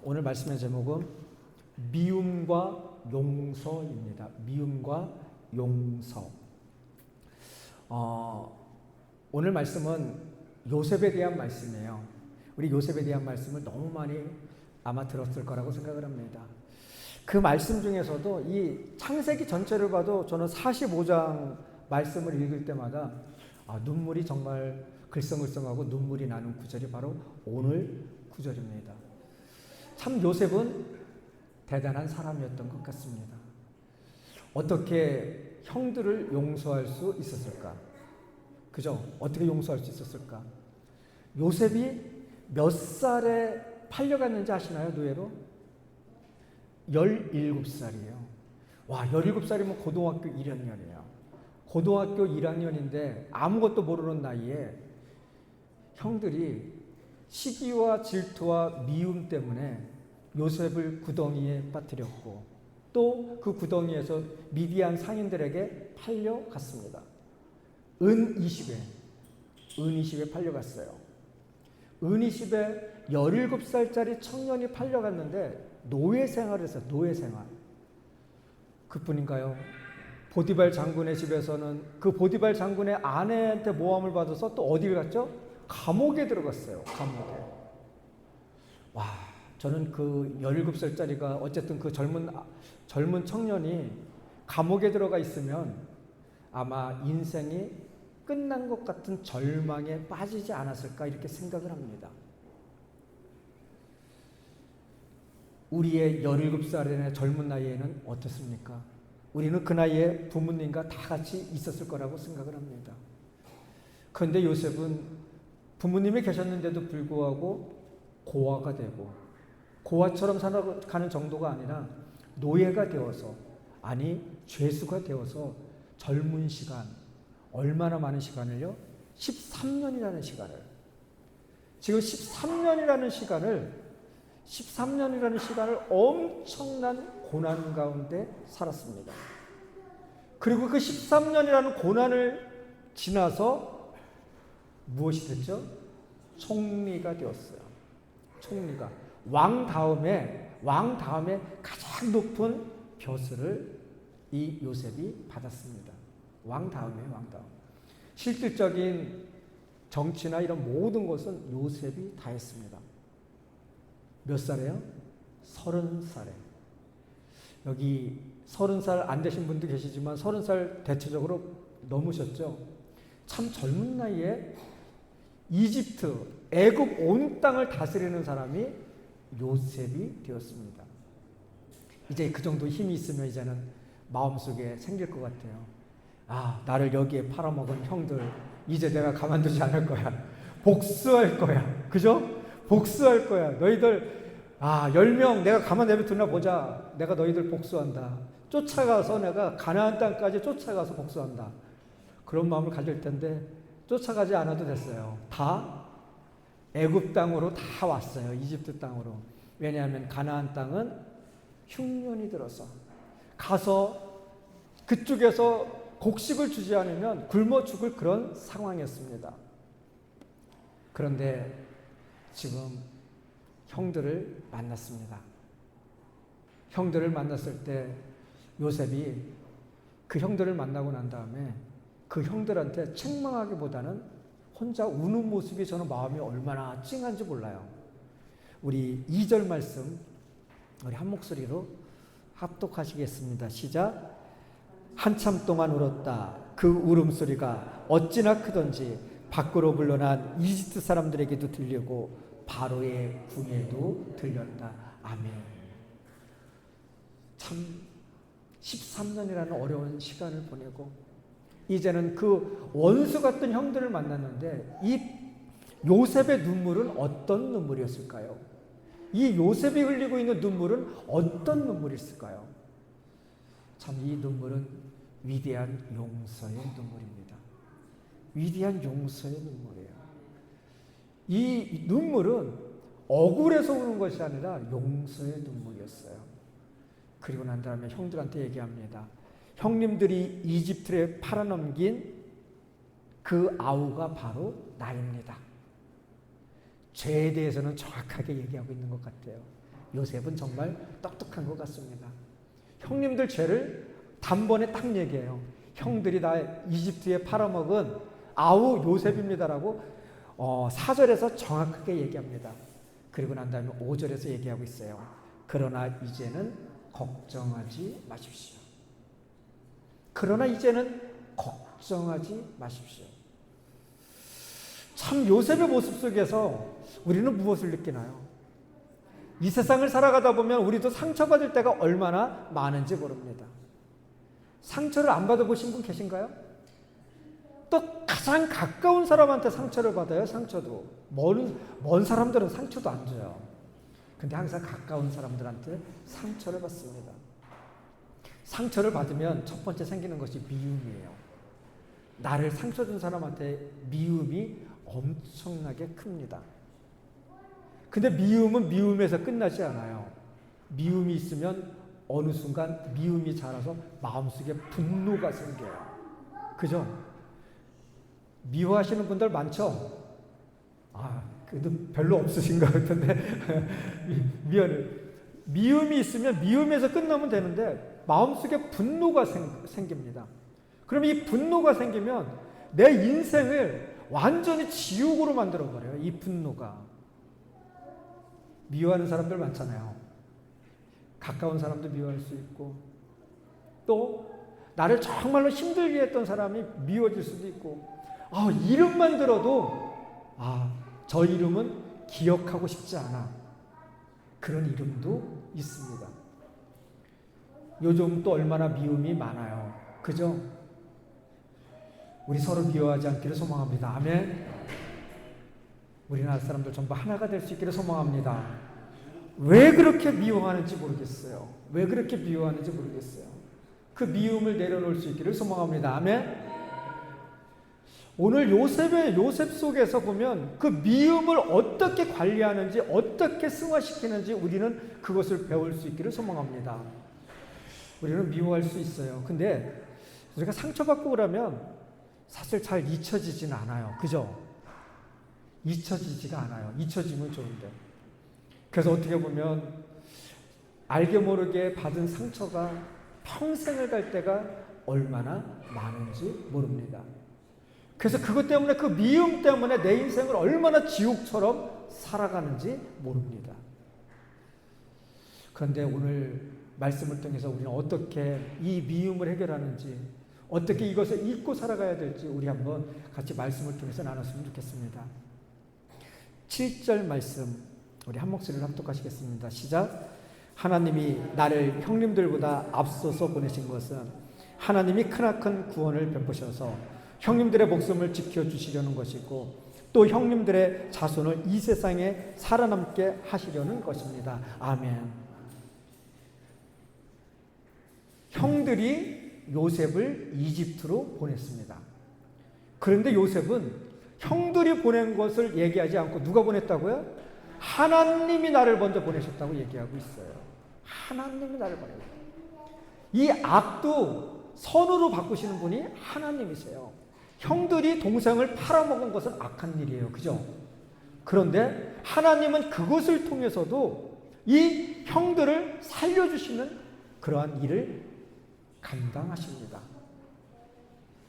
오늘 말씀의 제목은 미움과 용서입니다. 미움과 용서. 오늘 말씀은 요셉에 대한 말씀이에요. 우리 요셉에 대한 말씀을 너무 많이 아마 들었을 거라고 생각을 합니다. 그 말씀 중에서도 이 창세기 전체를 봐도 저는 45장 말씀을 읽을 때마다 눈물이 정말 글썽글썽하고 눈물이 나는 구절이 바로 오늘 구절입니다. 참 요셉은 대단한 사람이었던 것 같습니다. 어떻게 형들을 용서할 수 있었을까? 그죠? 어떻게 용서할 수 있었을까? 요셉이 몇 살에 팔려갔는지 아시나요? 노예로? 17살이에요. 와, 17살이면 고등학교 1학년이에요. 고등학교 1학년인데 아무것도 모르는 나이에 형들이 시기와 질투와 미움 때문에 요셉을 구덩이에 빠뜨렸고 또 그 구덩이에서 미디안 상인들에게 팔려갔습니다. 은 20에 팔려갔어요. 은 20에 17살짜리 청년이 팔려갔는데 노예 생활을 했어요. 노예 생활. 그뿐인가요? 보디발 장군의 집에서는 그 보디발 장군의 아내한테 모함을 받아서 또 어디를 갔죠? 감옥에 들어갔어요. 감옥에. 와, 저는 그 17살짜리가 어쨌든 그 젊은 청년이 감옥에 들어가 있으면 아마 인생이 끝난 것 같은 절망에 빠지지 않았을까 이렇게 생각을 합니다. 우리의 17살의 젊은 나이에는 어떻습니까? 우리는 그 나이에 부모님과 다 같이 있었을 거라고 생각을 합니다. 그런데 요셉은 부모님이 계셨는데도 불구하고 고아가 되고 고아처럼 살아가는 정도가 아니라 노예가 되어서 죄수가 되어서 젊은 시간 얼마나 많은 시간을요? 13년이라는 시간을 지금 13년이라는 시간을 엄청난 고난 가운데 살았습니다. 그리고 그 13년이라는 고난을 지나서 무엇이 됐죠? 총리가 되었어요. 총리가 왕 다음에 가장 높은 벼슬을 이 요셉이 받았습니다. 왕 다음에. 실질적인 정치나 이런 모든 것은 요셉이 다 했습니다. 몇 살이에요? 30살에. 여기 30살 안 되신 분도 계시지만 30살 대체적으로 넘으셨죠? 참 젊은 나이에 이집트, 애굽 온 땅을 다스리는 사람이 요셉이 되었습니다. 이제 그 정도 힘이 있으면 이제는 마음속에 생길 것 같아요. 나를 여기에 팔아먹은 형들 이제 내가 가만두지 않을 거야. 복수할 거야. 그죠? 복수할 거야. 너희들 10명 내가 가만 내버려두나 보자. 내가 너희들 복수한다. 쫓아가서 내가 가나안 땅까지 쫓아가서 복수한다. 그런 마음을 가질 텐데 쫓아가지 않아도 됐어요. 다 애굽 땅으로 다 왔어요. 이집트 땅으로. 왜냐하면 가나안 땅은 흉년이 들어서 가서 그쪽에서 곡식을 주지 않으면 굶어 죽을 그런 상황이었습니다. 그런데 지금 형들을 만났습니다. 형들을 만났을 때 요셉이 그 형들을 만나고 난 다음에 그 형들한테 책망하기보다는 혼자 우는 모습이 저는 마음이 얼마나 찡한지 몰라요. 우리 2절 말씀 우리 한 목소리로 합독하시겠습니다. 시작. 한참 동안 울었다. 그 울음소리가 어찌나 크던지 밖으로 물러난 이집트 사람들에게도 들리고 바로의 궁에도 들렸다. 아멘. 참 13년이라는 어려운 시간을 보내고 이제는 그 원수 같은 형들을 만났는데 이 요셉의 눈물은 어떤 눈물이었을까요? 이 요셉이 흘리고 있는 눈물은 어떤 눈물이었을까요? 참 이 눈물은 위대한 용서의 눈물입니다. 위대한 용서의 눈물이에요. 이 눈물은 억울해서 우는 것이 아니라 용서의 눈물이었어요. 그리고 난 다음에 형들한테 얘기합니다. 형님들이 이집트에 팔아넘긴 그 아우가 바로 나입니다. 죄에 대해서는 정확하게 얘기하고 있는 것 같아요. 요셉은 정말 똑똑한 것 같습니다. 형님들 죄를 단번에 딱 얘기해요. 형들이 다 이집트에 팔아먹은 아우 요셉입니다라고 4절에서 정확하게 얘기합니다. 그리고 난 다음에 5절에서 얘기하고 있어요. 그러나 이제는 걱정하지 마십시오. 그러나 이제는 걱정하지 마십시오. 참 요셉의 모습 속에서 우리는 무엇을 느끼나요? 이 세상을 살아가다 보면 우리도 상처받을 때가 얼마나 많은지 모릅니다. 상처를 안 받아보신 분 계신가요? 또 가장 가까운 사람한테 상처를 받아요. 상처도 먼 사람들은 상처도 안 줘요. 근데 항상 가까운 사람들한테 상처를 받습니다. 상처를 받으면 첫 번째 생기는 것이 미움이에요. 나를 상처 준 사람한테 미움이 엄청나게 큽니다. 근데 미움은 미움에서 끝나지 않아요. 미움이 있으면 어느 순간 미움이 자라서 마음속에 분노가 생겨요. 그죠? 미워하시는 분들 많죠? 그래도 별로 없으신 것 같은데. 미안해. 미움이 있으면 미움에서 끝나면 되는데 마음속에 분노가 생깁니다. 그럼 이 분노가 생기면 내 인생을 완전히 지옥으로 만들어버려요. 이 분노가. 미워하는 사람들 많잖아요. 가까운 사람도 미워할 수 있고 또 나를 정말로 힘들게 했던 사람이 미워질 수도 있고 이름만 들어도 저 이름은 기억하고 싶지 않아. 그런 이름도 있습니다. 요즘 또 얼마나 미움이 많아요. 그죠? 우리 서로 미워하지 않기를 소망합니다. 아멘. 우리나라 사람들 전부 하나가 될 수 있기를 소망합니다. 왜 그렇게 미워하는지 모르겠어요. 왜 그렇게 미워하는지 모르겠어요. 그 미움을 내려놓을 수 있기를 소망합니다. 아멘. 오늘 요셉 속에서 보면 그 미움을 어떻게 관리하는지 어떻게 승화시키는지 우리는 그것을 배울 수 있기를 소망합니다. 우리는 미워할 수 있어요. 근데 우리가 상처받고 그러면 사실 잘 잊혀지진 않아요. 그죠? 잊혀지지가 않아요. 잊혀지면 좋은데. 그래서 어떻게 보면 알게 모르게 받은 상처가 평생을 갈 때가 얼마나 많은지 모릅니다. 그래서 그것 때문에 그 미움 때문에 내 인생을 얼마나 지옥처럼 살아가는지 모릅니다. 그런데 오늘 말씀을 통해서 우리는 어떻게 이 미움을 해결하는지 어떻게 이것을 잊고 살아가야 될지 우리 한번 같이 말씀을 통해서 나눴으면 좋겠습니다. 7절 말씀 우리 한 목소리를 합독하시겠습니다. 시작. 하나님이 나를 형님들보다 앞서서 보내신 것은 하나님이 크나큰 구원을 베푸셔서 형님들의 목숨을 지켜주시려는 것이고 또 형님들의 자손을 이 세상에 살아남게 하시려는 것입니다. 아멘. 형들이 요셉을 이집트로 보냈습니다. 그런데 요셉은 형들이 보낸 것을 얘기하지 않고 누가 보냈다고요? 하나님이 나를 먼저 보내셨다고 얘기하고 있어요. 하나님이 나를 보내셨어요. 이 악도 선으로 바꾸시는 분이 하나님이세요. 형들이 동생을 팔아먹은 것은 악한 일이에요. 그죠? 그런데 하나님은 그것을 통해서도 이 형들을 살려주시는 그러한 일을 감당하십니다.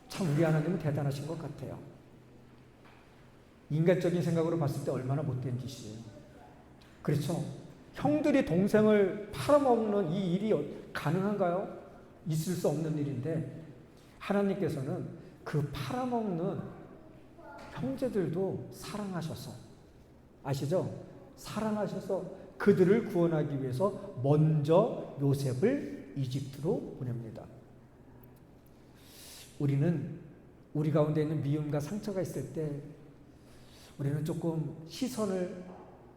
참 우리 하나님은 대단하신 것 같아요. 인간적인 생각으로 봤을 때 얼마나 못된 짓이에요. 그렇죠? 형들이 동생을 팔아먹는 이 일이 가능한가요? 있을 수 없는 일인데 하나님께서는 그 팔아먹는 형제들도 사랑하셔서 아시죠? 사랑하셔서 그들을 구원하기 위해서 먼저 요셉을 이집트로 보냅니다. 우리는 우리 가운데 있는 미움과 상처가 있을 때 우리는 조금 시선을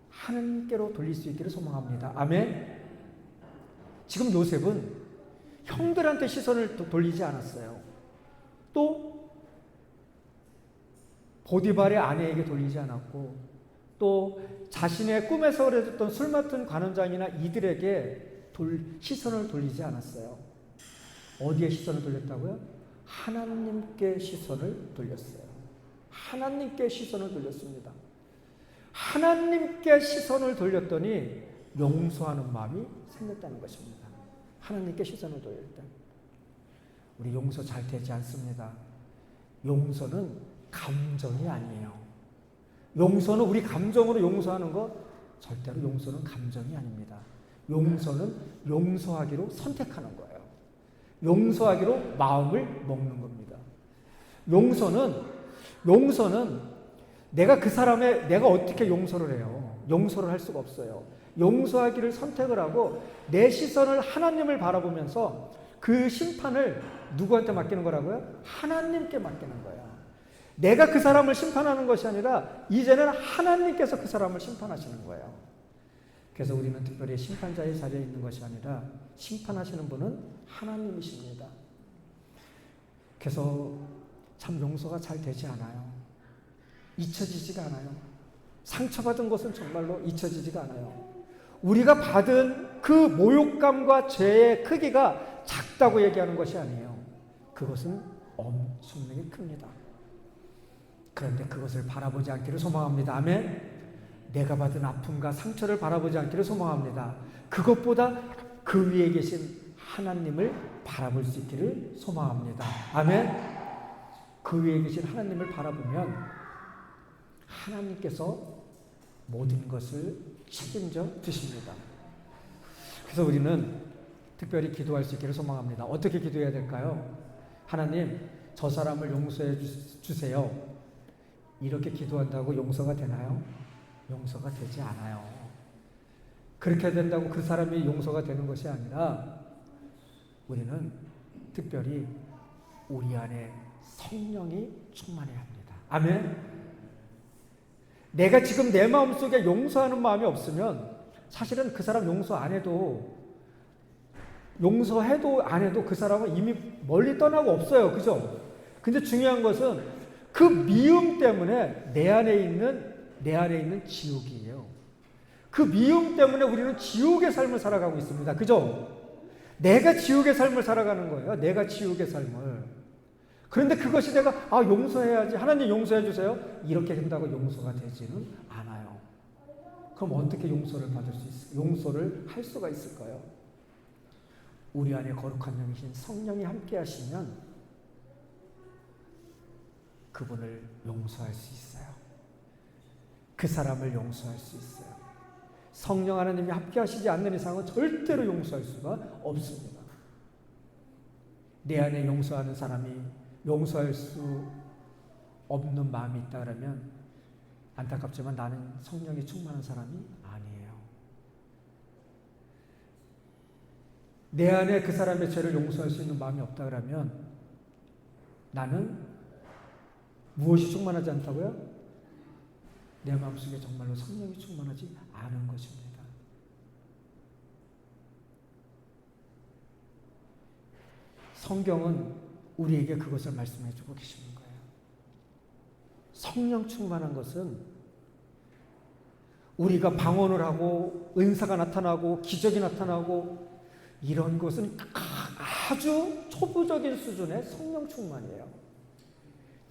하나님께로 돌릴 수 있기를 소망합니다. 아멘. 지금 요셉은 형들한테 시선을 돌리지 않았어요. 또 보디발의 아내에게 돌리지 않았고 또 자신의 꿈에서 그려졌던 술 맡은 관원장이나 이들에게 시선을 돌리지 않았어요. 어디에 시선을 돌렸다고요? 하나님께 시선을 돌렸어요. 하나님께 시선을 돌렸습니다. 하나님께 시선을 돌렸더니 용서하는 마음이 생겼다는 것입니다. 하나님께 시선을 돌릴 때 우리 용서 잘 되지 않습니다. 용서는 감정이 아니에요. 용서는 우리 감정으로 용서하는 것 절대로 용서는 감정이 아닙니다. 용서는 용서하기로 선택하는 거예요. 용서하기로 마음을 먹는 겁니다. 용서는 내가 그 사람의 내가 어떻게 용서를 해요? 용서를 할 수가 없어요. 용서하기를 선택을 하고 내 시선을 하나님을 바라보면서 그 심판을 누구한테 맡기는 거라고요? 하나님께 맡기는 거예요. 내가 그 사람을 심판하는 것이 아니라 이제는 하나님께서 그 사람을 심판하시는 거예요. 그래서 우리는 특별히 심판자의 자리에 있는 것이 아니라 심판하시는 분은 하나님이십니다. 그래서 참 용서가 잘 되지 않아요. 잊혀지지가 않아요. 상처받은 것은 정말로 잊혀지지가 않아요. 우리가 받은 그 모욕감과 죄의 크기가 작다고 얘기하는 것이 아니에요. 그것은 엄청나게 큽니다. 그런데 그것을 바라보지 않기를 소망합니다. 아멘. 내가 받은 아픔과 상처를 바라보지 않기를 소망합니다. 그것보다 그 위에 계신 하나님을 바라볼 수 있기를 소망합니다. 아멘. 그 위에 계신 하나님을 바라보면 하나님께서 모든 것을 책임져 주십니다. 그래서 우리는 특별히 기도할 수 있기를 소망합니다. 어떻게 기도해야 될까요? 하나님, 저 사람을 용서해 주세요. 이렇게 기도한다고 용서가 되나요? 용서가 되지 않아요. 그렇게 된다고 그 사람이 용서가 되는 것이 아니라 우리는 특별히 우리 안에 성령이 충만해야 합니다. 아멘. 내가 지금 내 마음속에 용서하는 마음이 없으면 사실은 그 사람 용서해도 안 해도 그 사람은 이미 멀리 떠나고 없어요. 그죠? 근데 중요한 것은 그 미움 때문에 내 안에 있는 지옥이에요. 그 미움 때문에 우리는 지옥의 삶을 살아가고 있습니다. 그죠? 내가 지옥의 삶을 살아가는 거예요. 내가 지옥의 삶을. 그런데 그것이 내가 용서해야지. 하나님 용서해 주세요. 이렇게 된다고 용서가 되지는 않아요. 그럼 어떻게 용서를 받을 수 있어요? 용서를 할 수가 있을까요? 우리 안에 거룩한 영이신 성령이 함께 하시면 그분을 용서할 수 있어요. 그 사람을 용서할 수 있어요. 성령 하나님이 함께 하시지 않는 이상은 절대로 용서할 수가 없습니다. 내 안에 용서하는 사람이 용서할 수 없는 마음이 있다 그러면 안타깝지만 나는 성령이 충만한 사람이 아니에요. 내 안에 그 사람의 죄를 용서할 수 있는 마음이 없다 그러면 나는 무엇이 충만하지 않다고요? 내 마음속에 정말로 성령이 충만하지 않은 것입니다. 성경은 우리에게 그것을 말씀해 주고 계시는 거예요. 성령 충만한 것은 우리가 방언을 하고 은사가 나타나고 기적이 나타나고 이런 것은 아주 초보적인 수준의 성령 충만이에요.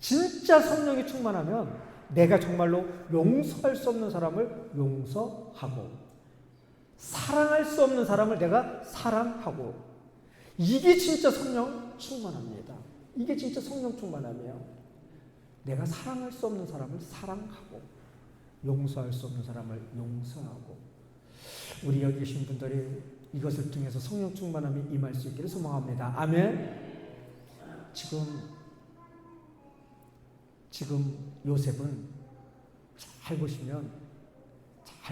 진짜 성령이 충만하면 내가 정말로 용서할 수 없는 사람을 용서하고 사랑할 수 없는 사람을 내가 사랑하고 이게 진짜 성령 충만합니다. 이게 진짜 성령 충만함이에요. 내가 사랑할 수 없는 사람을 사랑하고 용서할 수 없는 사람을 용서하고 우리 여기 계신 분들이 이것을 통해서 성령 충만함이 임할 수 있기를 소망합니다. 아멘. 지금 요셉은 잘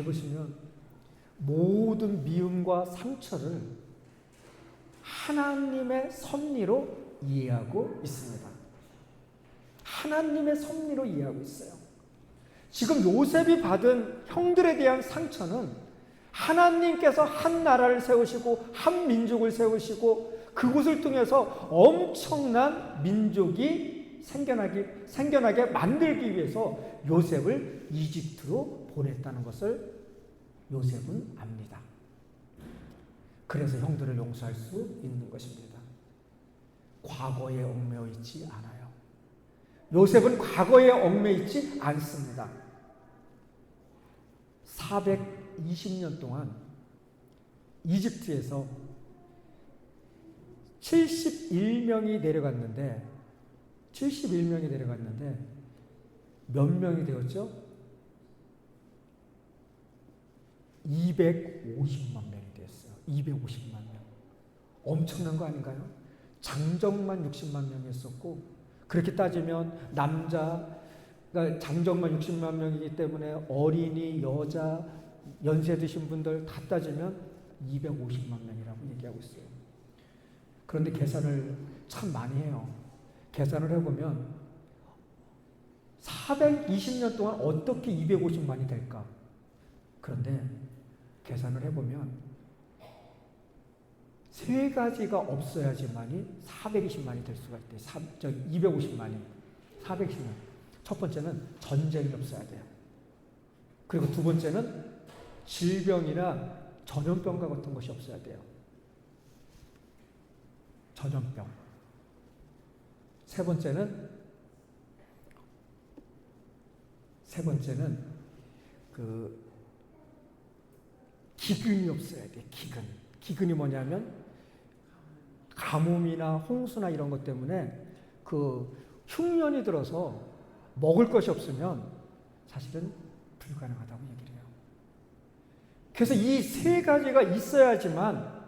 보시면 모든 미움과 상처를 하나님의 섭리로 이해하고 있습니다. 하나님의 섭리로 이해하고 있어요. 지금 요셉이 받은 형들에 대한 상처는 하나님께서 한 나라를 세우시고 한 민족을 세우시고 그곳을 통해서 엄청난 민족이 생겨나게 만들기 위해서 요셉을 이집트로 보냈다는 것을 요셉은 압니다. 그래서 형들을 용서할 수 있는 것입니다. 과거에 얽매여 있지 않아요. 요셉은 과거에 얽매여 있지 않습니다. 420년 동안 이집트에서 71명이 내려갔는데 몇 명이 되었죠? 250만 명이 되었어요. 250만 명. 엄청난 거 아닌가요? 장정만 60만 명이었었고, 그렇게 따지면 그러니까 장정만 60만 명이기 때문에 어린이, 여자, 연세 드신 분들 다 따지면 250만 명이라고 얘기하고 있어요. 그런데 계산을 참 많이 해요. 계산을 해보면 420년 동안 어떻게 250만이 될까? 그런데 계산을 해보면 세 가지가 없어야지만이 420만이 될 수가 있대요. 250만이. 420만. 첫 번째는 전쟁이 없어야 돼요. 그리고 두 번째는 질병이나 전염병과 같은 것이 없어야 돼요. 전염병. 세 번째는 기근이 없어야 돼. 기근이 뭐냐면 가뭄이나 홍수나 이런 것 때문에 흉년이 들어서 먹을 것이 없으면 사실은 불가능하다고 얘기를 해요. 그래서 이 세 가지가 있어야지만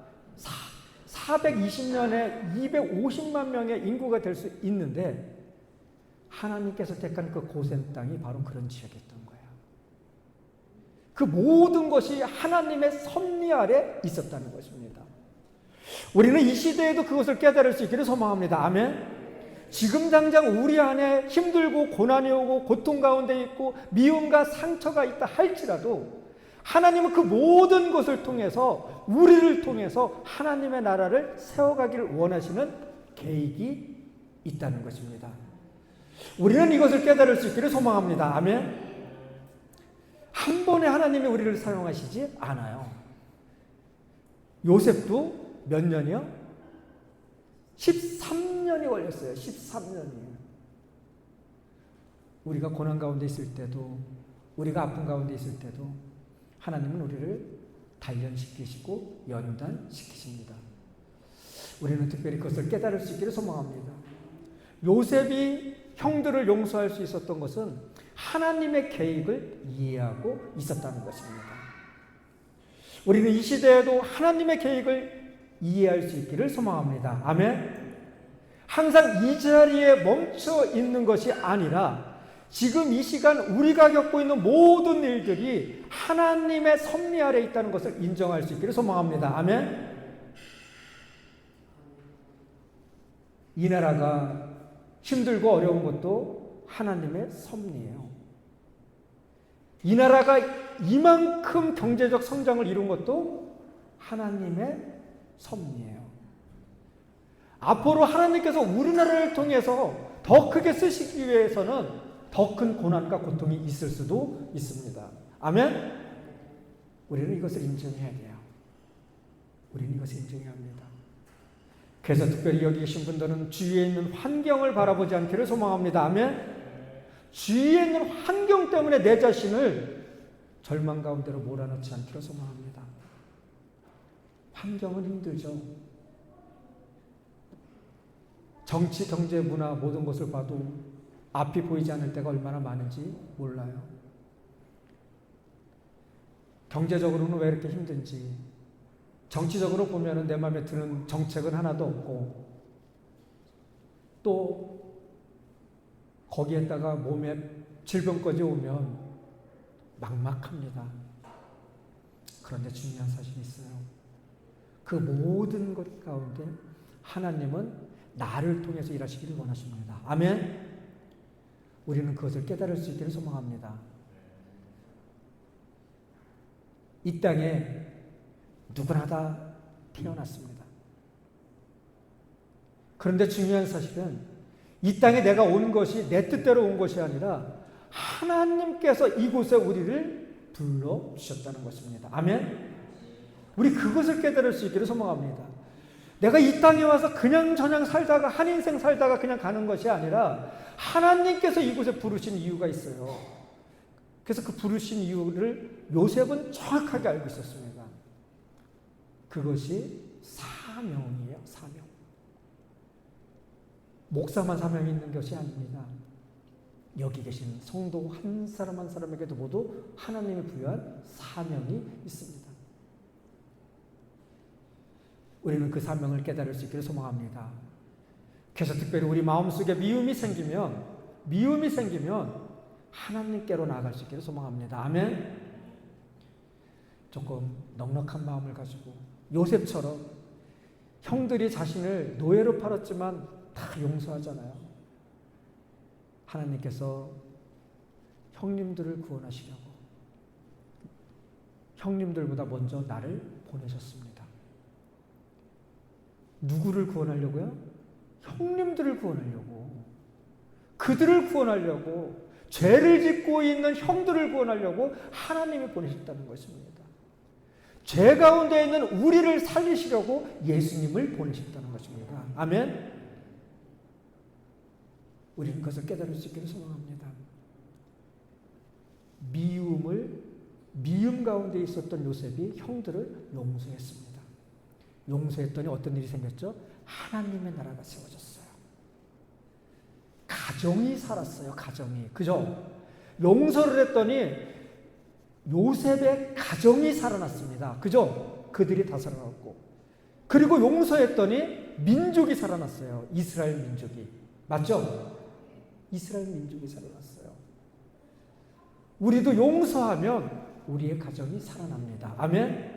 420년에 250만 명의 인구가 될 수 있는데, 하나님께서 택한 그 고센 땅이 바로 그런 지역이었던 거예요. 그 모든 것이 하나님의 섭리 아래 있었다는 것입니다. 우리는 이 시대에도 그것을 깨달을 수 있기를 소망합니다. 아멘. 지금 당장 우리 안에 힘들고 고난이 오고 고통 가운데 있고 미움과 상처가 있다 할지라도, 하나님은 그 모든 것을 통해서, 우리를 통해서 하나님의 나라를 세워가기를 원하시는 계획이 있다는 것입니다. 우리는 이것을 깨달을 수 있기를 소망합니다. 아멘. 한 번에 하나님이 우리를 사용하시지 않아요. 요셉도 몇 년이요? 13년이 걸렸어요. 13년이에요. 우리가 고난 가운데 있을 때도, 우리가 아픈 가운데 있을 때도 하나님은 우리를 단련시키시고 연단시키십니다. 우리는 특별히 그것을 깨달을 수 있기를 소망합니다. 요셉이 형들을 용서할 수 있었던 것은 하나님의 계획을 이해하고 있었다는 것입니다. 우리는 이 시대에도 하나님의 계획을 이해할 수 있기를 소망합니다. 아멘. 항상 이 자리에 멈춰 있는 것이 아니라 지금 이 시간 우리가 겪고 있는 모든 일들이 하나님의 섭리 아래 있다는 것을 인정할 수 있기를 소망합니다. 아멘. 이 나라가 힘들고 어려운 것도 하나님의 섭리예요. 이 나라가 이만큼 경제적 성장을 이룬 것도 하나님의 섭리예요. 앞으로 하나님께서 우리나라를 통해서 더 크게 쓰시기 위해서는 더 큰 고난과 고통이 있을 수도 있습니다. 아멘? 우리는 이것을 인정해야 돼요. 우리는 이것을 인정해야 합니다. 그래서 특별히 여기 계신 분들은 주위에 있는 환경을 바라보지 않기를 소망합니다. 아멘? 주위에 있는 환경 때문에 내 자신을 절망 가운데로 몰아넣지 않기를 소망합니다. 환경은 힘들죠. 정치, 경제, 문화 모든 것을 봐도 앞이 보이지 않을 때가 얼마나 많은지 몰라요. 경제적으로는 왜 이렇게 힘든지, 정치적으로 보면은 내 마음에 드는 정책은 하나도 없고, 또 거기에다가 몸에 질병까지 오면 막막합니다. 그런데 중요한 사실이 있어요. 그 모든 것 가운데 하나님은 나를 통해서 일하시기를 원하십니다. 아멘. 우리는 그것을 깨달을 수 있기를 소망합니다. 이 땅에 누구나 다 태어났습니다. 그런데 중요한 사실은 이 땅에 내가 온 것이 내 뜻대로 온 것이 아니라 하나님께서 이곳에 우리를 불러주셨다는 것입니다. 아멘. 우리 그것을 깨달을 수 있기를 소망합니다. 내가 이 땅에 와서 그냥 저냥 살다가 한 인생 살다가 그냥 가는 것이 아니라 하나님께서 이곳에 부르신 이유가 있어요. 그래서 그 부르신 이유를 요셉은 정확하게 알고 있었습니다. 그것이 사명이에요. 사명. 목사만 사명이 있는 것이 아닙니다. 여기 계신 성도 한 사람 한 사람에게도 모두 하나님이 부여한 사명이 있습니다. 우리는 그 사명을 깨달을 수 있기를 소망합니다. 그래서 특별히 우리 마음속에 미움이 생기면 하나님께로 나아갈 수 있기를 소망합니다. 아멘. 조금 넉넉한 마음을 가지고 요셉처럼 형들이 자신을 노예로 팔았지만 다 용서하잖아요. 하나님께서 형님들을 구원하시려고 형님들보다 먼저 나를 보내셨습니다. 누구를 구원하려고요? 형님들을 구원하려고, 그들을 구원하려고, 죄를 짓고 있는 형들을 구원하려고 하나님이 보내셨다는 것입니다. 죄 가운데 있는 우리를 살리시려고 예수님을 보내셨다는 것입니다. 아멘. 우리는 그것을 깨달을 수 있기를 소망합니다. 미움 가운데 있었던 요셉이 형들을 용서했습니다. 용서했더니 어떤 일이 생겼죠? 하나님의 나라가 세워졌어요. 가정이 살았어요. 가정이. 그죠? 용서를 했더니 요셉의 가정이 살아났습니다. 그죠? 그들이 다 살아났고. 그리고 용서했더니 민족이 살아났어요. 이스라엘 민족이. 맞죠? 이스라엘 민족이 살아났어요. 우리도 용서하면 우리의 가정이 살아납니다. 아멘?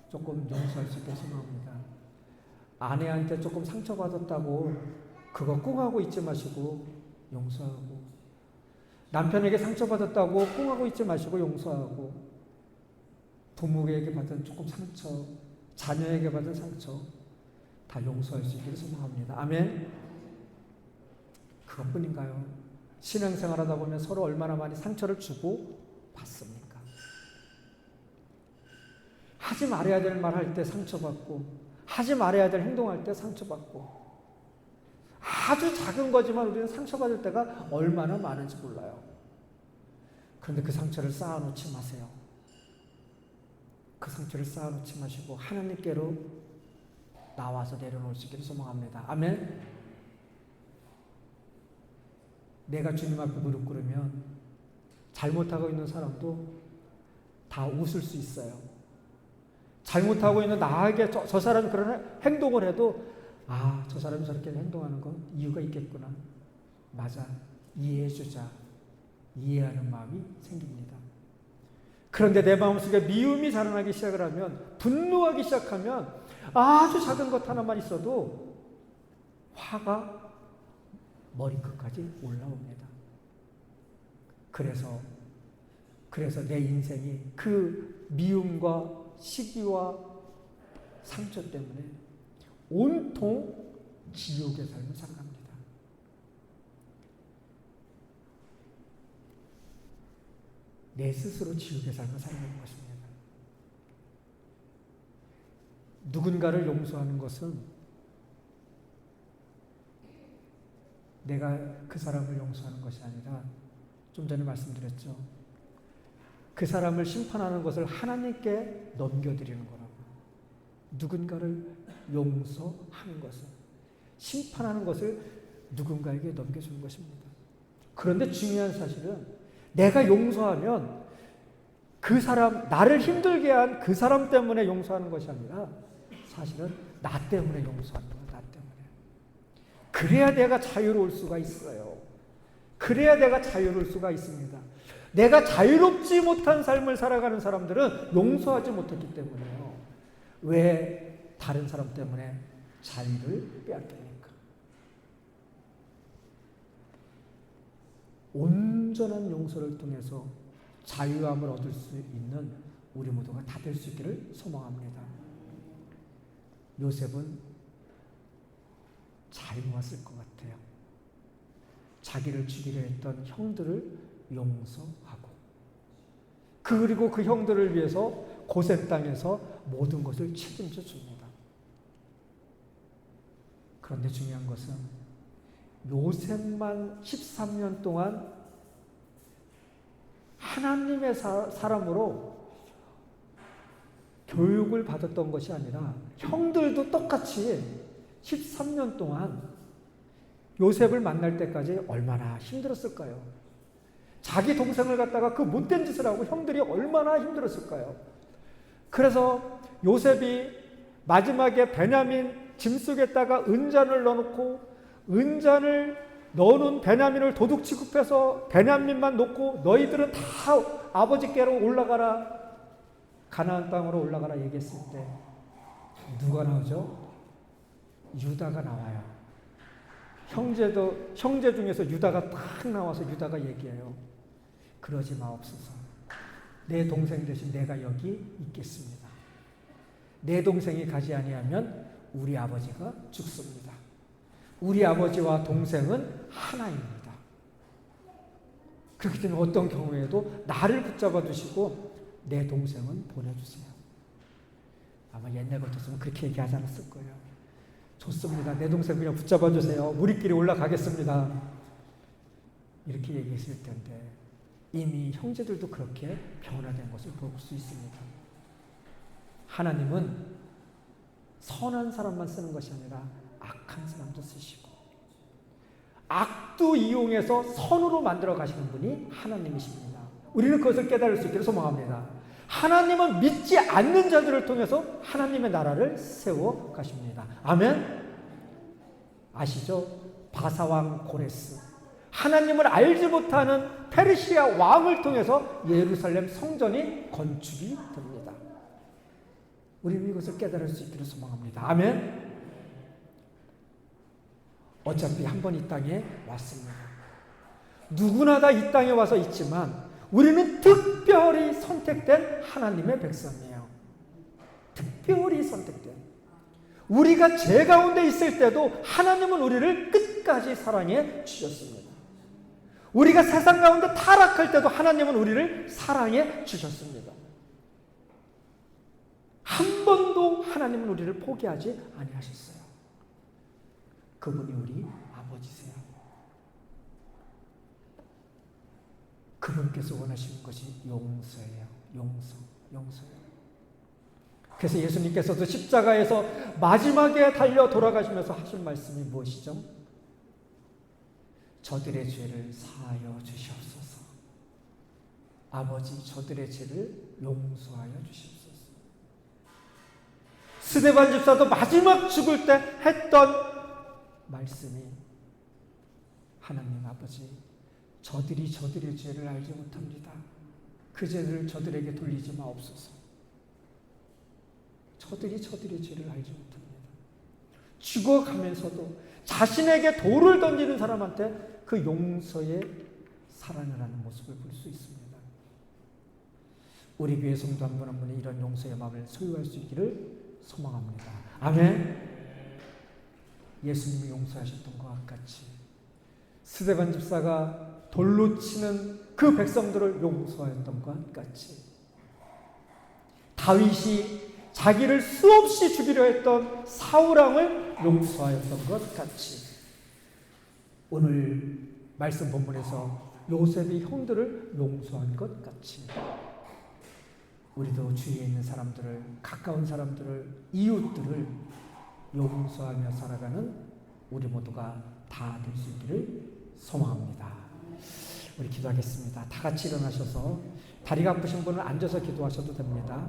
조금 용서할 수 있게 소망합니다. 아내한테 조금 상처받았다고 그거 꿍하고 있지 마시고 용서하고, 남편에게 상처받았다고 꿍하고 있지 마시고 용서하고, 부모에게 받은 조금 상처, 자녀에게 받은 상처 다 용서할 수 있기를 소망합니다. 아멘? 그것뿐인가요? 신앙생활 하다 보면 서로 얼마나 많이 상처를 주고 받습니까? 하지 말아야 될 말 할 때 상처받고, 하지 말아야 될 행동할 때 상처받고, 아주 작은 거지만 우리는 상처받을 때가 얼마나 많은지 몰라요. 그런데 그 상처를 쌓아놓지 마세요. 그 상처를 쌓아놓지 마시고 하나님께로 나와서 내려놓을 수 있기를 소망합니다. 아멘. 내가 주님 앞에 무릎 꿇으면 잘못하고 있는 사람도 다 웃을 수 있어요. 잘못하고 있는 나에게 저 사람이 그런 행동을 해도, 아, 저 사람이 저렇게 행동하는 건 이유가 있겠구나. 맞아. 이해해주자. 이해하는 마음이 생깁니다. 그런데 내 마음속에 미움이 자라나기 시작을 하면, 분노하기 시작하면 아주 작은 것 하나만 있어도 화가 머리끝까지 올라옵니다. 그래서 내 인생이 그 미움과 시기와 상처 때문에 온통 지옥의 삶을 살아갑니다. 내 스스로 지옥의 삶을 살아가는 것입니다. 누군가를 용서하는 것은 내가 그 사람을 용서하는 것이 아니라, 좀 전에 말씀드렸죠. 그 사람을 심판하는 것을 하나님께 넘겨드리는 거라고. 누군가를 용서하는 것을, 심판하는 것을 누군가에게 넘겨주는 것입니다. 그런데 중요한 사실은 내가 용서하면 그 사람, 나를 힘들게 한 그 사람 때문에 용서하는 것이 아니라 사실은 나 때문에 용서하는 거예요. 나 때문에. 그래야 내가 자유로울 수가 있어요. 그래야 내가 자유로울 수가 있습니다. 내가 자유롭지 못한 삶을 살아가는 사람들은 용서하지 못했기 때문에요. 왜 다른 사람 때문에 자유를 빼앗깁니까? 온전한 용서를 통해서 자유함을 얻을 수 있는 우리 모두가 다 될 수 있기를 소망합니다. 요셉은 잘 모았을 것 같아요. 자기를 죽이려 했던 형들을 용서하고, 그리고 그 형들을 위해서 고센 땅에서 모든 것을 책임져 줍니다. 그런데 중요한 것은 요셉만 13년 동안 하나님의 사람으로 교육을 받았던 것이 아니라 형들도 똑같이 13년 동안 요셉을 만날 때까지 얼마나 힘들었을까요? 자기 동생을 갖다가 그 못된 짓을 하고 형들이 얼마나 힘들었을까요? 그래서 요셉이 마지막에 베냐민 짐 속에다가 은잔을 넣어놓고 은잔을 넣어놓은 베냐민을 도둑 취급해서 베냐민만 놓고 너희들은 다 아버지께로 올라가라, 가나안 땅으로 올라가라 얘기했을 때 누가 나오죠? 유다가 나와요. 형제 중에서 유다가 딱 나와서 유다가 얘기해요. 그러지 마옵소서. 내 동생 대신 내가 여기 있겠습니다. 내 동생이 가지 아니하면 우리 아버지가 죽습니다. 우리 아버지와 동생은 하나입니다. 그렇기 때문에 어떤 경우에도 나를 붙잡아 두시고 내 동생은 보내주세요. 아마 옛날 같았으면 그렇게 얘기하지 않았을 거예요. 좋습니다. 내 동생 그냥 붙잡아 주세요. 우리끼리 올라가겠습니다. 이렇게 얘기했을 텐데 이미 형제들도 그렇게 변화된 것을 볼 수 있습니다. 하나님은 선한 사람만 쓰는 것이 아니라 악한 사람도 쓰시고 악도 이용해서 선으로 만들어 가시는 분이 하나님이십니다. 우리는 그것을 깨달을 수 있기를 소망합니다. 하나님은 믿지 않는 자들을 통해서 하나님의 나라를 세워 가십니다. 아멘? 아시죠? 바사왕 고레스. 하나님을 알지 못하는 페르시아 왕을 통해서 예루살렘 성전이 건축이 됩니다. 우리는 이것을 깨달을 수 있기를 소망합니다. 아멘? 어차피 한 번 이 땅에 왔습니다. 누구나 다 이 땅에 와서 있지만 우리는 특별히 선택된 하나님의 백성이에요. 특별히 선택된. 우리가 죄 가운데 있을 때도 하나님은 우리를 끝까지 사랑해 주셨습니다. 우리가 세상 가운데 타락할 때도 하나님은 우리를 사랑해 주셨습니다. 한 번도 하나님은 우리를 포기하지 아니하셨어요. 그분이 우리 아버지세요. 그분께서 원하시는 것이 용서예요. 용서예요. 그래서 예수님께서도 십자가에서 마지막에 달려 돌아가시면서 하신 말씀이 무엇이죠? 저들의 죄를 사하여 주시옵소서. 아버지, 저들의 죄를 용서하여 주시옵소서. 스데반 집사도 마지막 죽을 때 했던 말씀이 하나님 아버지, 저들이 저들의 죄를 알지 못합니다. 그 죄를 저들에게 돌리지 마옵소서. 저들이 저들의 죄를 알지 못합니다. 죽어가면서도 자신에게 돌을 던지는 사람한테 그 용서의 사랑을 하는 모습을 볼 수 있습니다. 우리 교회 성도 한 분 한 분이 이런 용서의 마음을 소유할 수 있기를 소망합니다. 아멘. 예수님이 용서하셨던 것과 같이 스데반 집사가 돌로 치는 그 백성들을 용서하였던 것 같이 다윗이 자기를 수없이 죽이려 했던 사울왕을 용서하였던 것 같이 오늘 말씀 본문에서 요셉이 형들을 용서한 것 같이 우리도 주위에 있는 사람들을, 가까운 사람들을, 이웃들을 용서하며 살아가는 우리 모두가 다 될 수 있기를 소망합니다. 우리 기도하겠습니다. 다 같이 일어나셔서 다리가 아프신 분은 앉아서 기도하셔도 됩니다.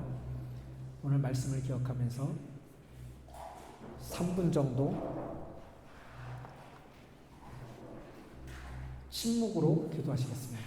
오늘 말씀을 기억하면서 3분 정도 침묵으로 기도하시겠습니다.